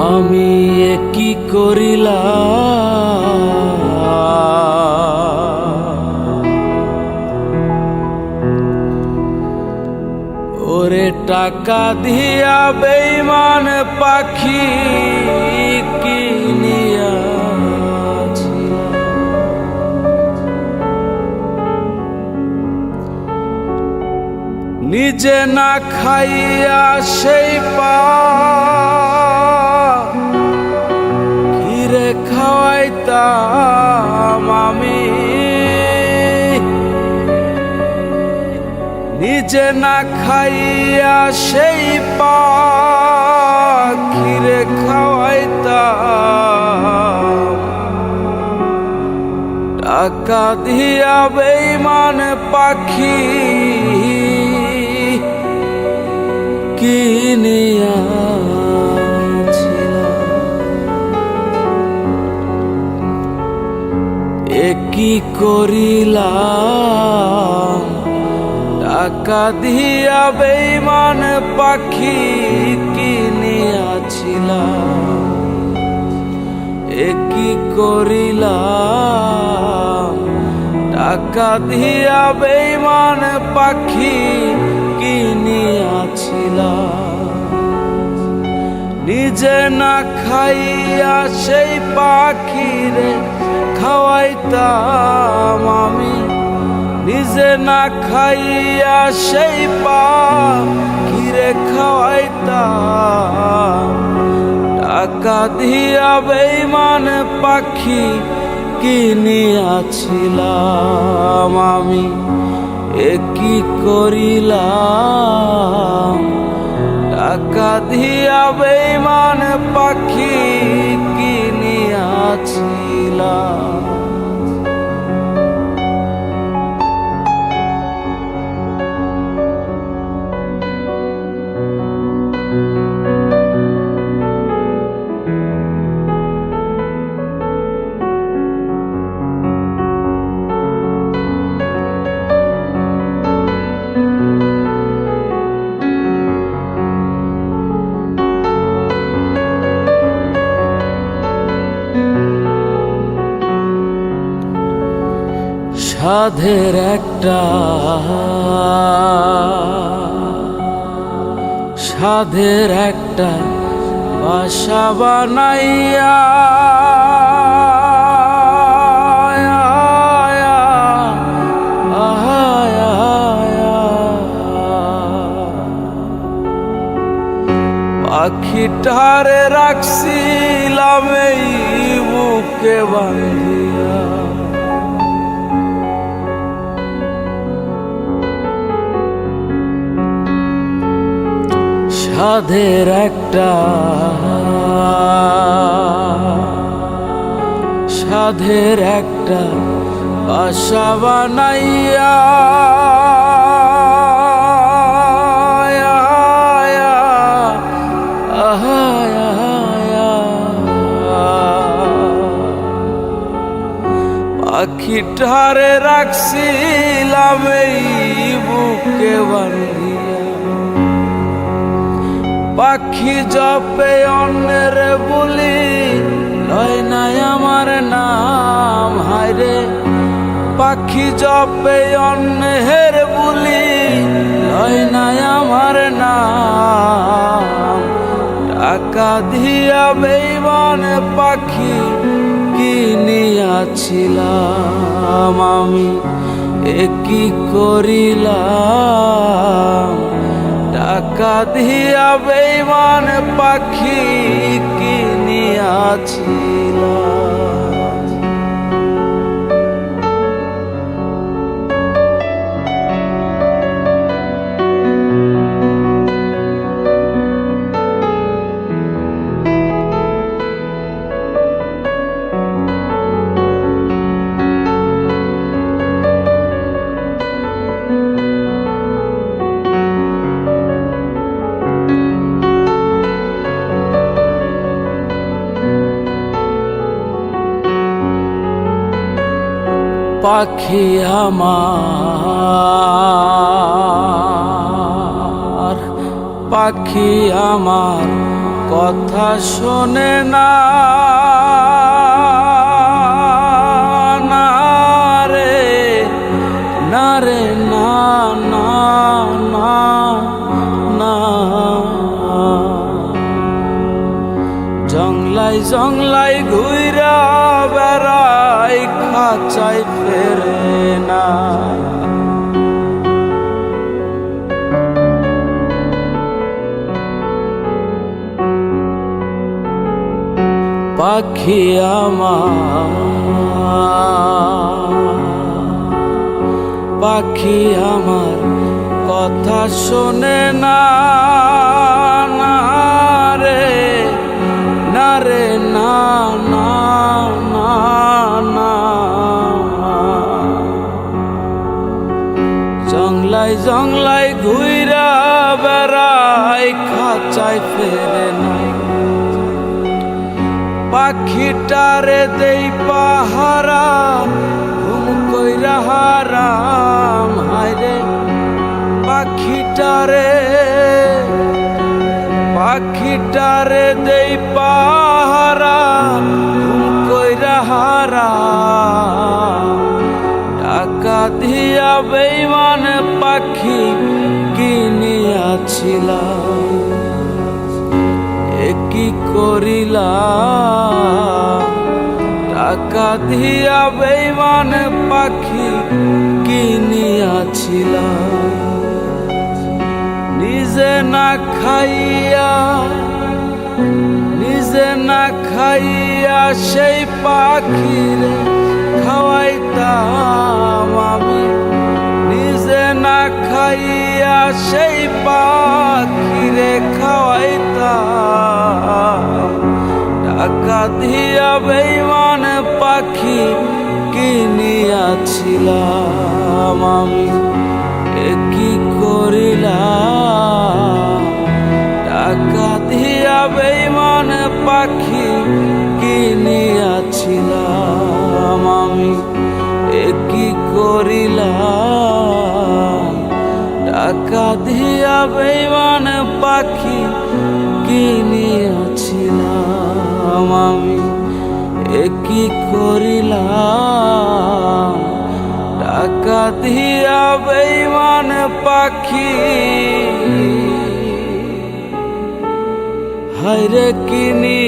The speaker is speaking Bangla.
আমি কি করিলাম ওরে টাকা দিয়া বেঈমান পাখি কিনিয়াছি নিজে না খাইয়া সেই কিরে খাওয়াইতাম আমি নিজে না খাইয়া সেই কিরে খাওয়াইতাম টাকা দিয়া বেঈমান পাখি কি করিলাম টাকা দিয়া বেঈমান পাখি কিনিয়াছিলাম কি করিলাম টাকা দিয়া বেঈমান পাখি কিনিয়াছিলাম নিজে না খাইয়া সেই পাখিরে খাওয়াইতাম আমি নিজে না খাইয়া সেই পাখিরে খাওয়াইতাম টাকা দিয়া বেঈমান পাখি কিনিয়াছিলাম আমি কি করিলাম টাকা দিয়া বেঈমান পাখি কিনিয়াছিলাম সাধের একটা বাসা বানাইয়া পাখিটারে রাখছিলাম এই বুকে বাঁধিয়া সাধের একটা বাসা বানাইয়া পাখিটারে রাখছিলাম এই বুকে বাঁধিয়া পাখি জপে অন্যের বলি লয় নাই আমার নাম হায়রে পাখি জপে অন্যের বলি লয় নাই আমার নাম টাকা দিয়া বেঈমান পাখি কিনিয়াছিলাম আমি কি করিলাম টাকা দিয়া বেঈমান পাখি কিনিয়াছিলাম পাখি আমার কথা শোনে না, না রে না রে না না না না। জংলাই জংলাই ঘুইরা বেড়াই, খাঁচায় ফেরে না। পাখি আমার, পাখি আমার কথা শোনে না, না রে না রে না না না না। জংলাই জংলাই ঘুইরা বেড়াই, খাঁচায় ফেরে না। পাখিটারে দেই পাহারা, ঘুম কইরা হারাম হায়রে। পাখিটারে পাখিটারে দেই পাহারা, ঘুম কইরা হারাম। টাকা দিয়া বেঈমান পাখি কিনিয়াছিলাম, কি করিলাম। টাকা দিয়া বেঈমান পাখি কিনিয়াছিলাম। নিজে না খাইয়া, নিজে না খাইয়া সেই পাখিরে খাওয়াইতাম আমি। নিজে না খাইয়া সেই পাখিরে খাওয়াইতাম। টাকা দিয়া বেঈমান পাখি কিনিয়াছিলাম আমি, কি করিলাম। টাকা দিয়া বেঈমান পাখি কিনিয়াছিলাম আমি, কি করিলাম। টাকা দিয়া বেঈমান পাখি কিনিয়াছিলাম আমি, কি করিলাম। টাকা দিয়া বেঈমান পাখি হায়রে কিনি